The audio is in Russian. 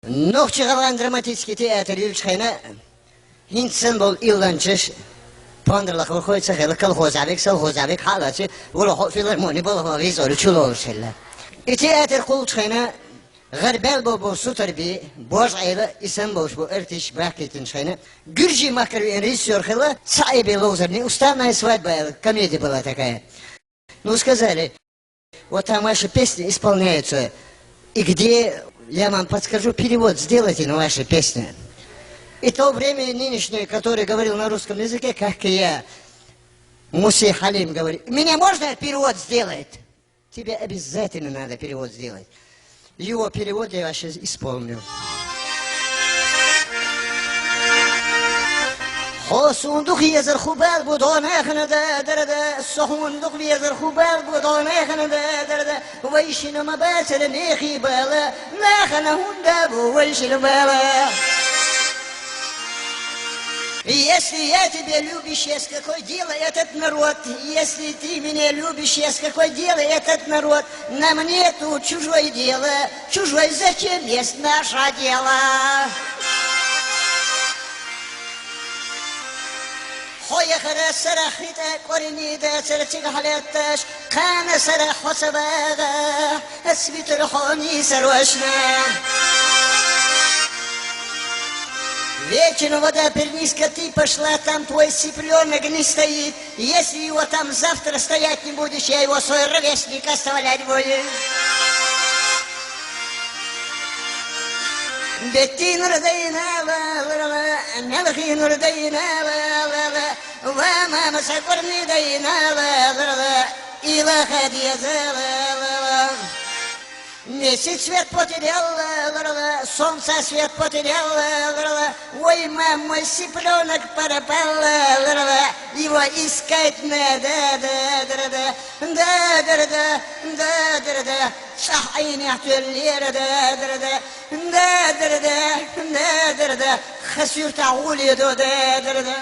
Нохчигалан драматический театр Юльчхайна, Хинтсен был Иланчиш, Пандерлах выходит сахел, колхозавик, солхозавик, халачи, Волохо филармони, Волохо визор, Чуловшилла. И театр Кулчхайна, Гарбел был сутарби, Бож айла, Исен Бош был Эртиш Бракетиншхайна, Гюрджи Макарви режиссер хила, Цайби Лозерни, уставная свадьба, комедия была такая. Ну сказали, вот там ваши песни исполняются, и где... Я вам подскажу, перевод сделайте на ваши песни. И то время нынешнее, которое говорил на русском языке, как и я, Муси Халим говорит, меня можно перевод сделать? Тебе обязательно надо перевод сделать. Его перевод я сейчас исполню. Хосундук езер хубал будоне хнада дарда сохундук езер хубал будоне хнада дарда вайшина мабасер нехи бала нахна хунда вайшина бала. Если я тебя любишь, есть какое дело этот народ. Если ты меня любишь, есть какое дело этот народ. На мне тут чужое дело, чужой зачем есть наше дело. خوی خرد سرخیت قرنی دست چه حالتش خان سرخ حسابه اسبیت رخانی سروشنا Вечером вода перниска, ты пошла, там твой цыпленок не стоит. Если его там завтра стоять не будешь, я его свой ровесник оставлять буду. بتي نردينا لا ملخي نردينا لا وما مسكرني دينا لا إلى خدي لا Месяц свет потерял, солнце свет потерял, ой, мам, мой цыпленок пропал, его искать надо, да, صحيني احتلير دا خسرت عولي دا